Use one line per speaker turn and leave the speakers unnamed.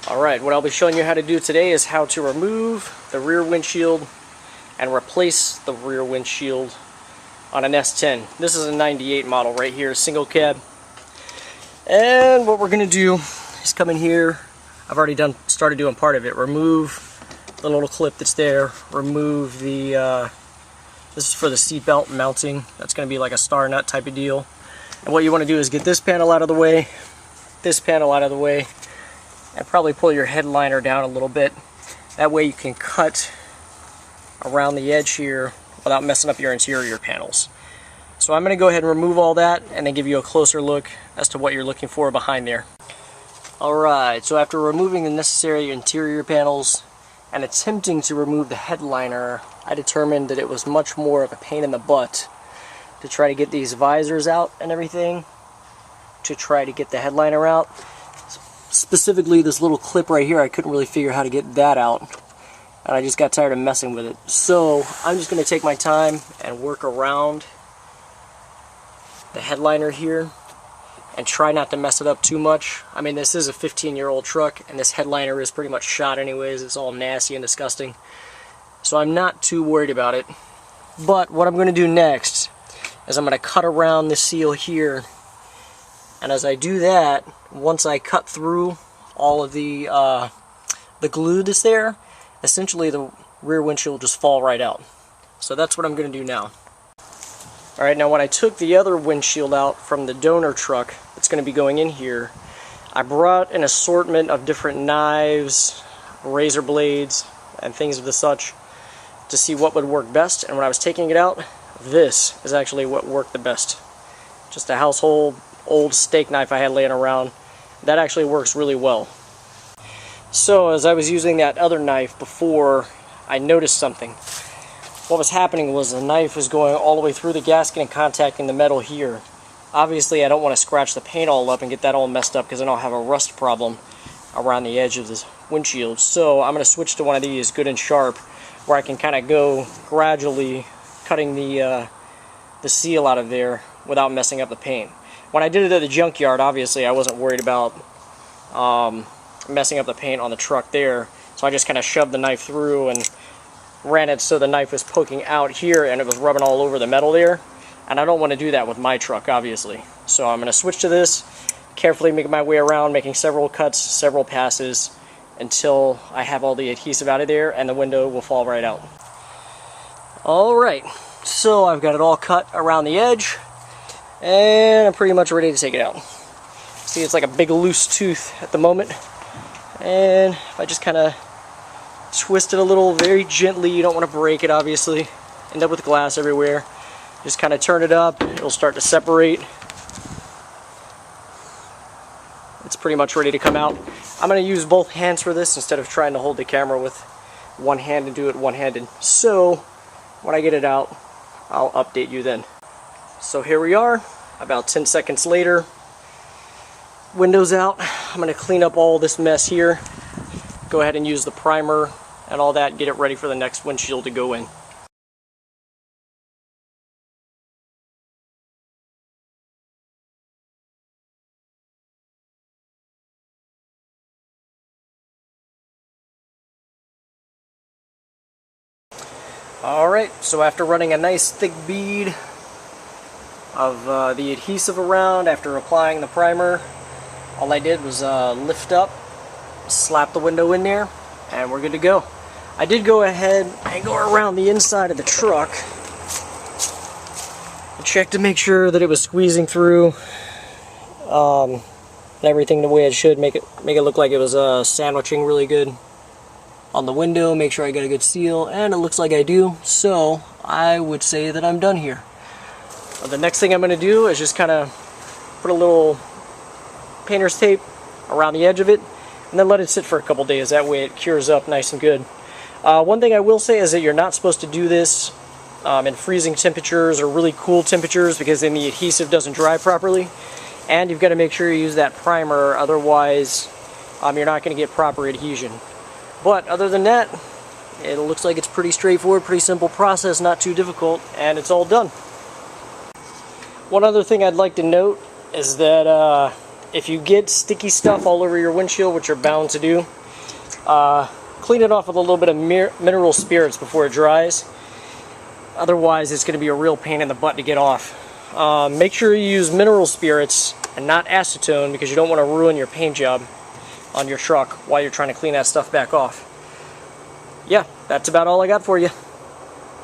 Alright, what I'll be showing you how to do today is how to remove the rear windshield and replace the rear windshield on an S10. This is a 98 model right here, single cab. And what we're going to do is come in here. I've already started doing part of it. Remove the little clip that's there. Remove the, this is for the seatbelt mounting. That's going to be like a star nut type of deal. And what you want to do is get this panel out of the way, this panel out of the way, and probably pull your headliner down a little bit. That way you can cut around the edge here without messing up your interior panels. So I'm going to go ahead and remove all that and then give you a closer look as to what you're looking for behind there. Alright, so after removing the necessary interior panels and attempting to remove the headliner, I determined that it was much more of a pain in the butt to try to get these visors out and everything, to try to get the headliner out. Specifically this little clip right here, I couldn't really figure how to get that out, and I just got tired of messing with it. So I'm just going to take my time and work around the headliner here and try not to mess it up too much. I mean, this is a 15-year-old truck and this headliner is pretty much shot anyways. It's all nasty and disgusting, so I'm not too worried about it. But what I'm going to do next is I'm going to cut around the seal here, and as I do that, once I cut through all of the glue that's there, essentially the rear windshield will just fall right out. So that's what I'm going to do now. Alright, now when I took the other windshield out from the donor truck that's going to be going in here, I brought an assortment of different knives, razor blades, and things of the such to see what would work best. And when I was taking it out, this is actually what worked the best. Just a household old steak knife I had laying around. That actually works really well. So as I was using that other knife before, I noticed something. What was happening was the knife was going all the way through the gasket and contacting the metal here. Obviously I don't want to scratch the paint all up and get that all messed up because then I'll have a rust problem around the edge of this windshield. So I'm going to switch to one of these good and sharp where I can kind of go gradually cutting the seal out of there without messing up the paint. When I did it at the junkyard, obviously I wasn't worried about messing up the paint on the truck there, so I just kind of shoved the knife through and ran it so the knife was poking out here and it was rubbing all over the metal there, and I don't want to do that with my truck, obviously. So I'm going to switch to this, carefully make my way around, making several cuts, several passes, until I have all the adhesive out of there and the window will fall right out. Alright, so I've got it all cut around the edge, and I'm pretty much ready to take it out. See, it's like a big loose tooth at the moment. And if I just kind of twist it a little very gently, you don't want to break it obviously, end up with glass everywhere. Just kind of turn it up, it'll start to separate. It's pretty much ready to come out. I'm going to use both hands for this instead of trying to hold the camera with one hand and do it one-handed. So when I get it out, I'll update you then. So here we are, about 10 seconds later. Windows out. I'm going to clean up all this mess here. Go ahead and use the primer and all that, get it ready for the next windshield to go in. Alright, so after running a nice thick bead of the adhesive around, after applying the primer, all I did was lift up, slap the window in there, and we're good to go. I did go ahead and go around the inside of the truck and check to make sure that it was squeezing through and everything the way it should, make it look like it was sandwiching really good on the window, make sure I got a good seal, and it looks like I do, so I would say that I'm done here. The next thing I'm going to do is just kind of put a little painter's tape around the edge of it and then let it sit for a couple days. That way it cures up nice and good. One thing I will say is that you're not supposed to do this in freezing temperatures or really cool temperatures, because then the adhesive doesn't dry properly, and you've got to make sure you use that primer, otherwise you're not going to get proper adhesion. But other than that, it looks like it's pretty straightforward, pretty simple process, not too difficult, and it's all done. One other thing I'd like to note is that if you get sticky stuff all over your windshield, which you're bound to do, clean it off with a little bit of mineral spirits before it dries. Otherwise, it's going to be a real pain in the butt to get off. Make sure you use mineral spirits and not acetone, because you don't want to ruin your paint job on your truck while you're trying to clean that stuff back off. Yeah, that's about all I got for you.